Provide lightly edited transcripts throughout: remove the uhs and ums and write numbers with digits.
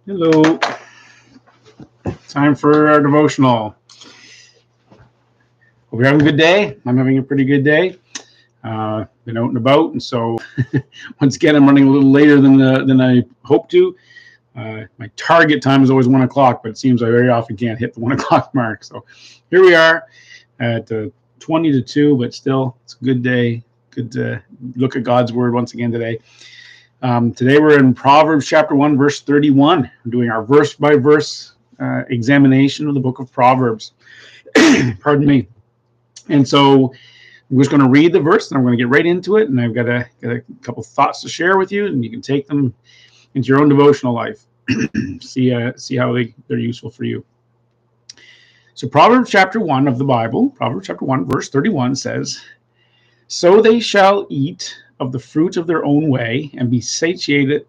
Hello. Time for our devotional. Hope you're having a good day. I'm having a pretty good day. Been out and about, and so once again, I'm running a little later than I hoped to. My target time is always 1 o'clock, but it seems I very often can't hit the 1 o'clock mark. So here we are at 20 to 2, but still, it's a good day. Good to look at God's word once again today. Today we're in Proverbs chapter 1, verse 31. We're doing our verse by verse examination of the book of Proverbs. Pardon me. And so I'm just going to read the verse, and I'm going to get right into it. And I've got a couple thoughts to share with you, and you can take them into your own devotional life. see how they're useful for you. So Proverbs chapter 1 of the Bible, Proverbs chapter 1, verse 31 says, "So they shall eat of the fruit of their own way and be satiated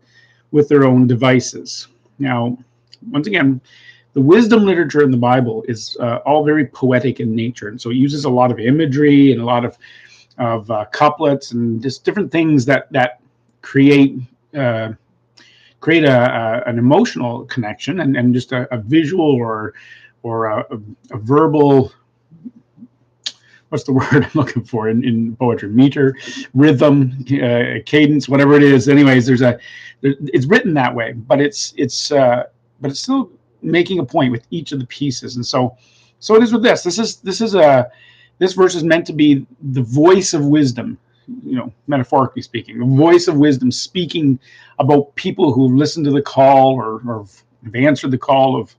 with their own devices." Now, once again, the wisdom literature in the Bible is all very poetic in nature, and so it uses a lot of imagery and a lot of couplets and just different things that create an emotional connection and just a visual or a verbal. What's the word I'm looking for in poetry? Meter, rhythm, cadence, whatever it is. Anyways, it's written that way, but it's still making a point with each of the pieces. And so it is with this. This verse is meant to be the voice of wisdom, metaphorically speaking, the voice of wisdom speaking about people who listen to the call or have answered the call of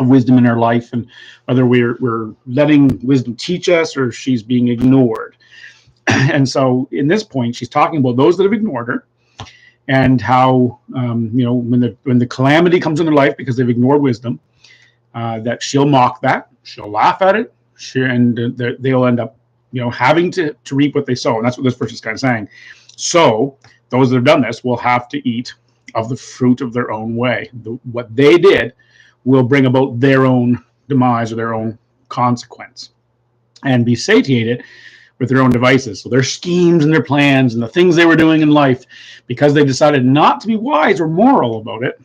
wisdom in our life, and whether we're letting wisdom teach us or she's being ignored. And so in this point, she's talking about those that have ignored her, and how when the calamity comes in their life because they've ignored wisdom, that she'll mock that, she'll laugh at it, and they'll end up having to reap what they sow. And that's what this verse is kind of saying. So those that have done this will have to eat of the fruit of their own way. What they did will bring about their own demise or their own consequence, and be satiated with their own devices. So their schemes and their plans and the things they were doing in life, because they decided not to be wise or moral about it,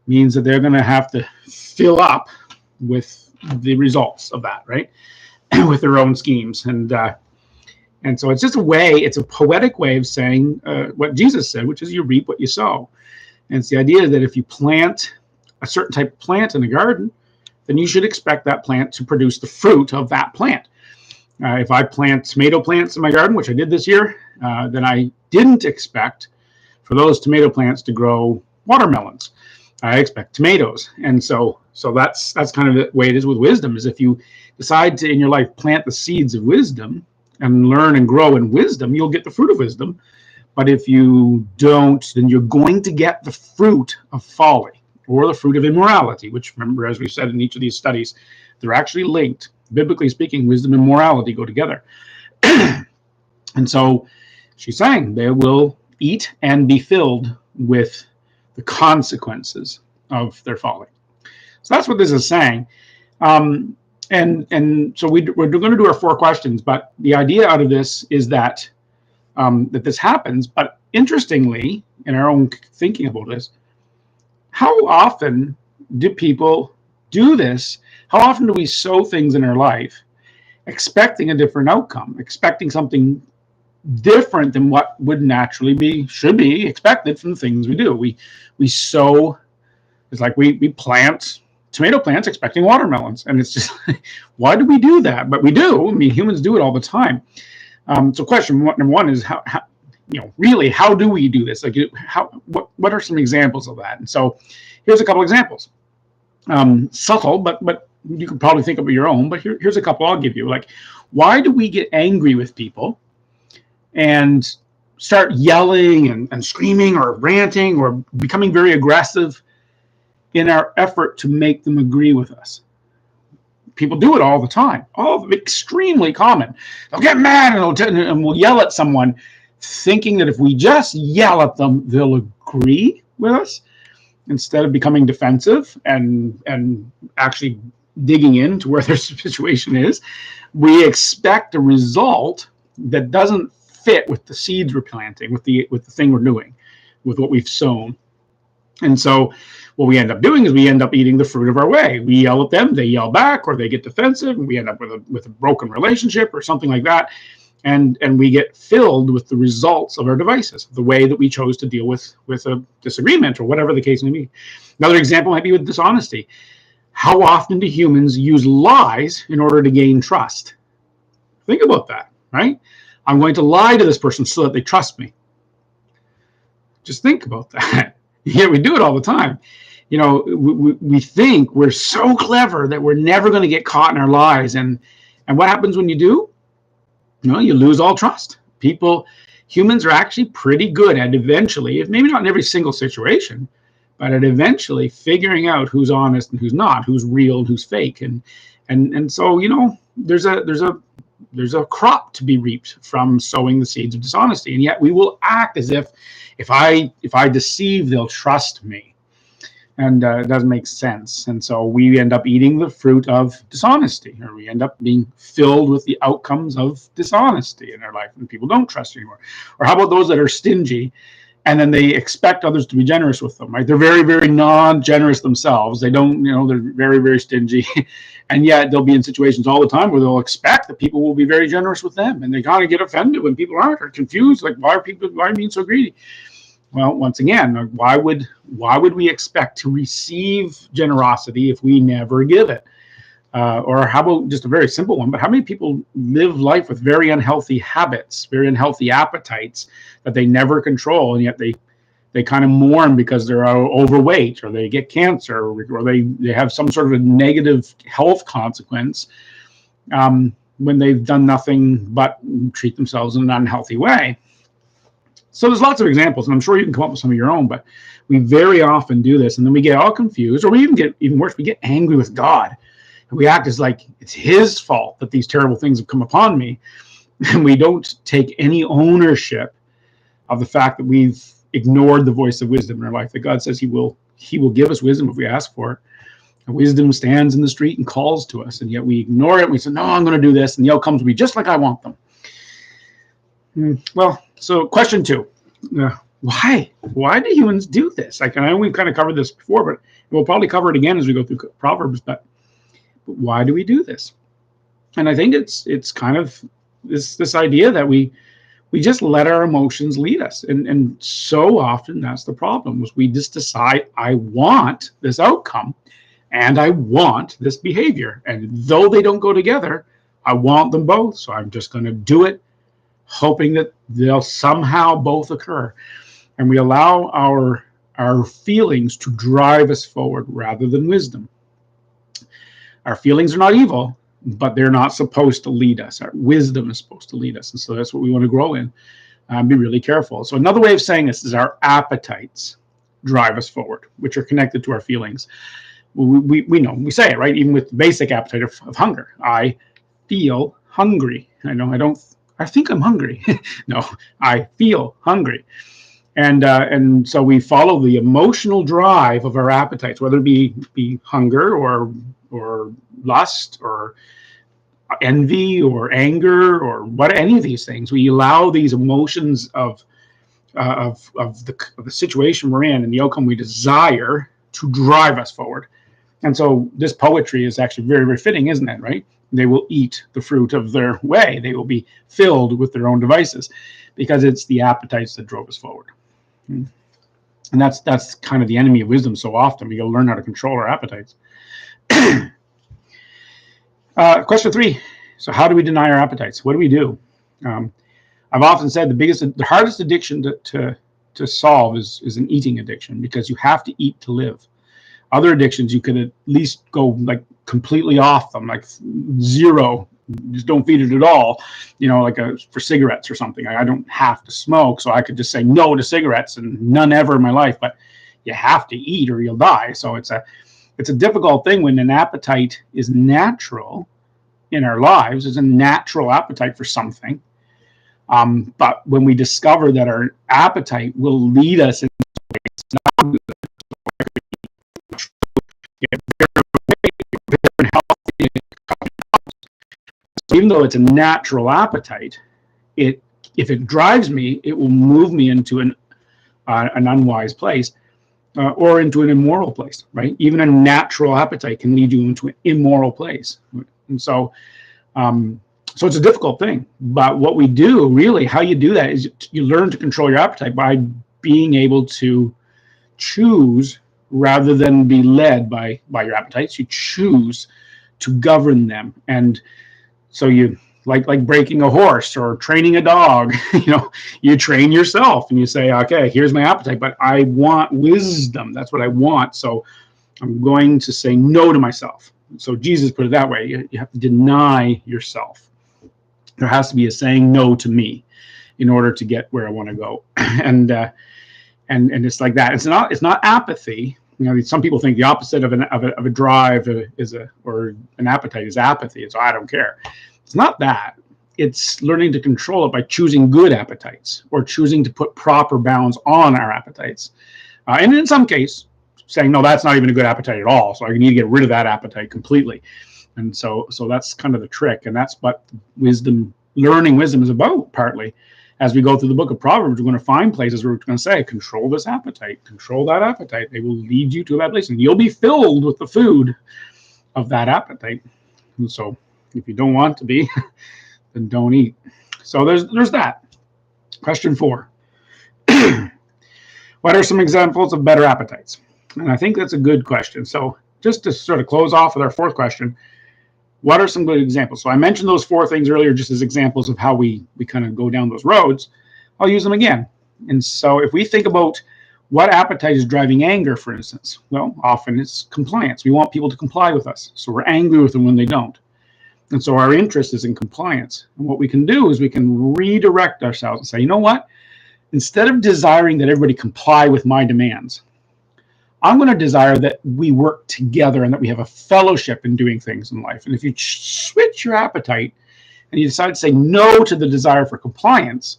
means that they're going to have to fill up with the results of that, right? With their own schemes. And so it's just it's a poetic way of saying what Jesus said, which is you reap what you sow. And it's the idea that if you plant a certain type of plant in a garden, then you should expect that plant to produce the fruit of that plant. If I plant tomato plants in my garden, which I did this year, then I didn't expect for those tomato plants to grow watermelons. I expect tomatoes. And so that's kind of the way it is with wisdom, is if you decide to, in your life, plant the seeds of wisdom and learn and grow in wisdom, you'll get the fruit of wisdom. But if you don't, then you're going to get the fruit of folly, or the fruit of immorality, which, remember, as we said in each of these studies, they're actually linked. Biblically speaking, wisdom and morality go together. And so she's saying they will eat and be filled with the consequences of their folly. So that's what this is saying. And so we're going to do our 4 questions, but the idea out of this is that this happens. But interestingly, in our own thinking about this, how often do people do this? How often do we sow things in our life expecting a different outcome, expecting something different than what would naturally should be expected from the things we do? We sow, it's like we plant tomato plants expecting watermelons. And it's just, why do we do that? But we do. I mean, humans do it all the time. So question number 1 is how really, how do we do this? Like, what are some examples of that? And so here's a couple examples. Subtle, but you can probably think of your own, but here's a couple I'll give you. Like, why do we get angry with people and start yelling and screaming or ranting or becoming very aggressive in our effort to make them agree with us? People do it all the time. Extremely common. They'll get mad and we'll yell at someone, thinking that if we just yell at them, they'll agree with us, instead of becoming defensive and actually digging into where their situation is. We expect a result that doesn't fit with the seeds we're planting, with the thing we're doing, with what we've sown. And so what we end up doing is we end up eating the fruit of our way. We yell at them, they yell back, or they get defensive, and we end up with a broken relationship or something like that. And we get filled with the results of our devices, the way that we chose to deal with a disagreement or whatever the case may be. Another example might be with dishonesty. How often do humans use lies in order to gain trust? Think about that, right? I'm going to lie to this person so that they trust me. Just think about that. Yeah, we do it all the time. We think we're so clever that we're never going to get caught in our lies. And what happens when you do? You lose all trust. Humans are actually pretty good at eventually, if maybe not in every single situation, but at eventually figuring out who's honest and who's not, who's real and who's fake. And so, there's a crop to be reaped from sowing the seeds of dishonesty. And yet we will act as if I deceive, they'll trust me. And it doesn't make sense. And so we end up eating the fruit of dishonesty, or we end up being filled with the outcomes of dishonesty in our life, and people don't trust you anymore. Or how about those that are stingy, and then they expect others to be generous with them, right? They're very, very non-generous themselves. They don't, they're very, very stingy. And yet they'll be in situations all the time where they'll expect that people will be very generous with them. And they kind of get offended when people aren't, or confused, like, why are you being so greedy? Well, once again, why would we expect to receive generosity if we never give it? Or how about just a very simple one, but how many people live life with very unhealthy habits, very unhealthy appetites that they never control, and yet they kind of mourn because they're overweight, or they get cancer, or they have some sort of a negative health consequence when they've done nothing but treat themselves in an unhealthy way. So there's lots of examples, and I'm sure you can come up with some of your own, but we very often do this, and then we get all confused, or we even get even worse, we get angry with God. And we act as like it's his fault that these terrible things have come upon me. And we don't take any ownership of the fact that we've ignored the voice of wisdom in our life, that God says he will give us wisdom if we ask for it. And wisdom stands in the street and calls to us, and yet we ignore it. And we say, no, I'm going to do this, and the outcomes will be just like I want them. Well, so question 2, why do humans do this? Like, I know we've kind of covered this before, but we'll probably cover it again as we go through Proverbs, but why do we do this? And I think it's kind of this idea that we just let our emotions lead us, and so often that's the problem, is we just decide, I want this outcome and I want this behavior, and though they don't go together, I want them both, so I'm just going to do it, hoping that they'll somehow both occur. And we allow our feelings to drive us forward rather than wisdom. Our feelings are not evil, but they're not supposed to lead us. Our wisdom is supposed to lead us. And so that's what we want to grow in. Be really careful. So another way of saying this is our appetites drive us forward, which are connected to our feelings. We know, we say it, right? Even with the basic appetite of hunger. I feel hungry. I think I'm hungry. No, I feel hungry. And so we follow the emotional drive of our appetites, whether it be hunger or lust or envy or anger or any of these things. We allow these emotions of the situation we're in and the outcome we desire to drive us forward. And so this poetry is actually very, very fitting, isn't it? Right? They will eat the fruit of their way. They will be filled with their own devices, because it's the appetites that drove us forward. And that's kind of the enemy of wisdom so often. We got to learn how to control our appetites. Question 3. So how do we deny our appetites? What do we do? I've often said the hardest addiction to solve is an eating addiction, because you have to eat to live. Other addictions, you could at least go like completely off them, like zero, just don't feed it at all. Like for cigarettes or something. I don't have to smoke, so I could just say no to cigarettes and none ever in my life. But you have to eat or you'll die. So it's a difficult thing when an appetite is natural in our lives. It's a natural appetite for something. But when we discover that our appetite will lead us into ways not good, even though it's a natural appetite, if it drives me, it will move me into an unwise place. or into an immoral place, right? Even a natural appetite can lead you into an immoral place. And so it's a difficult thing. But what we do, really, how you do that is you learn to control your appetite by being able to choose rather than be led by your appetites. You choose to govern them. And so you like breaking a horse or training a dog, you train yourself and you say, okay, here's my appetite, but I want wisdom. That's what I want. So I'm going to say no to myself. So Jesus put it that way. You have to deny yourself. There has to be a saying no to me in order to get where I want to go. And it's like that. It's not apathy. Some people think the opposite of a drive or an appetite is apathy. It's I don't care. It's not that. It's learning to control it by choosing good appetites or choosing to put proper bounds on our appetites. And in some case, saying, no, that's not even a good appetite at all. So I need to get rid of that appetite completely. And so that's kind of the trick. And that's what learning wisdom is about, partly. As we go through the book of Proverbs, we're going to find places where we're going to say, control this appetite, control that appetite. They will lead you to that place, and you'll be filled with the food of that appetite. And so if you don't want to be, then don't eat. So there's that. Question 4. What are some examples of better appetites? And I think that's a good question. So just to sort of close off with our 4th question, what are some good examples? So I mentioned those 4 things earlier just as examples of how we kind of go down those roads. I'll use them again. And so if we think about what appetite is driving anger, for instance, well, often it's compliance. We want people to comply with us. So we're angry with them when they don't. And so our interest is in compliance. And what we can do is we can redirect ourselves and say, you know what? Instead of desiring that everybody comply with my demands, I'm going to desire that we work together and that we have a fellowship in doing things in life. And if you switch your appetite and you decide to say no to the desire for compliance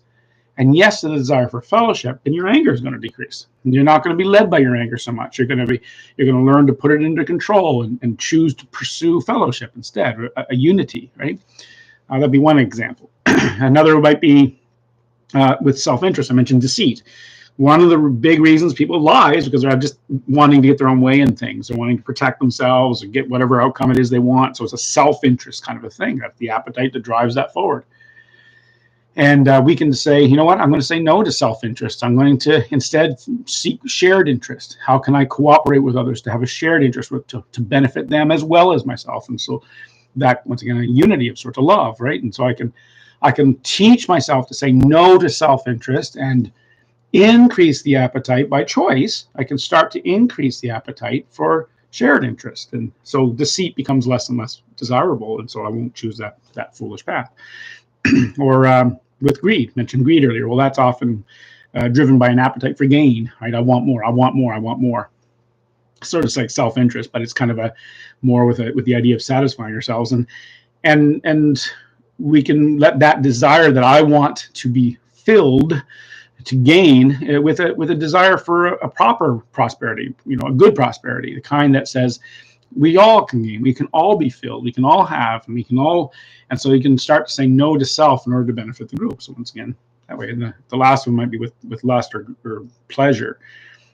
and yes to the desire for fellowship, then your anger is going to decrease. And you're not going to be led by your anger so much. You're going to learn to put it into control and choose to pursue fellowship instead, a unity, right? That'd be one example. Another might be with self-interest. I mentioned deceit. One of the big reasons people lie is because they're just wanting to get their own way in things. They're wanting to protect themselves or get whatever outcome it is they want. So it's a self-interest kind of a thing. That's the appetite that drives that forward. And we can say, you know what, I'm going to say no to self-interest. I'm going to instead seek shared interest. How can I cooperate with others to have a shared interest to benefit them as well as myself? And so that, once again, a unity of sort of love, right? And so I can teach myself to say no to self-interest and increase the appetite by choice. I can start to increase the appetite for shared interest. And so deceit becomes less and less desirable. And so I won't choose that foolish path. Or with greed, mentioned greed earlier. Well, that's often driven by an appetite for gain, right? I want more, I want more, I want more. Sort of like self-interest, but it's kind of a more with the idea of satisfying ourselves. And we can let that desire that I want to be filled to gain with a desire for a proper prosperity, a good prosperity, the kind that says we all can gain, we can all be filled, we can all have, and we can all, and so you can start to say no to self in order to benefit the group. So once again, that way. And the last one might be with lust or pleasure.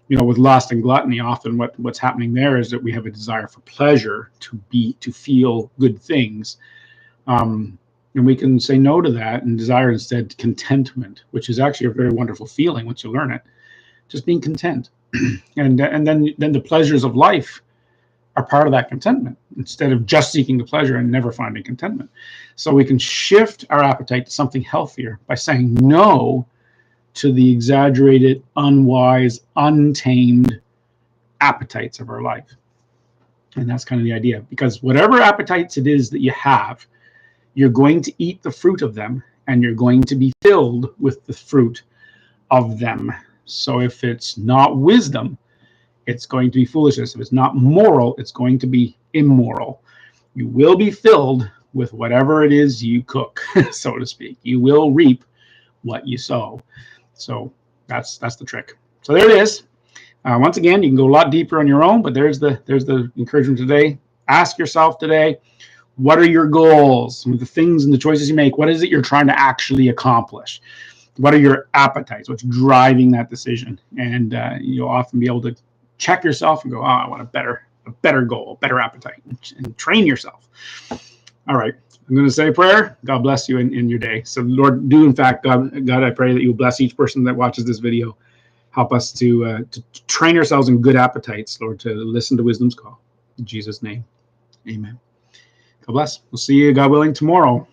With lust and gluttony, often what's happening there is that we have a desire for pleasure, to feel good things. And we can say no to that and desire instead contentment, which is actually a very wonderful feeling once you learn it. Just being content. And then the pleasures of life are part of that contentment, instead of just seeking the pleasure and never finding contentment. So we can shift our appetite to something healthier by saying no to the exaggerated, unwise, untamed appetites of our life. And that's kind of the idea, because whatever appetites it is that you have, you're going to eat the fruit of them, and you're going to be filled with the fruit of them. So if it's not wisdom, it's going to be foolishness. If it's not moral, it's going to be immoral. You will be filled with whatever it is you cook, so to speak. You will reap what you sow. So that's the trick. So there it is. Once again, you can go a lot deeper on your own, but there's the encouragement today. Ask yourself today, what are your goals? The things and the choices you make, what is it you're trying to actually accomplish? What are your appetites? What's driving that decision? And you'll often be able to check yourself and go, oh, I want a better goal, a better appetite, and train yourself. All right. I'm going to say a prayer. God bless you in your day. So Lord, do in fact, God, I pray that you will bless each person that watches this video. Help us to train ourselves in good appetites, Lord, to listen to wisdom's call. In Jesus' name, amen. God bless. We'll see you, God willing, tomorrow.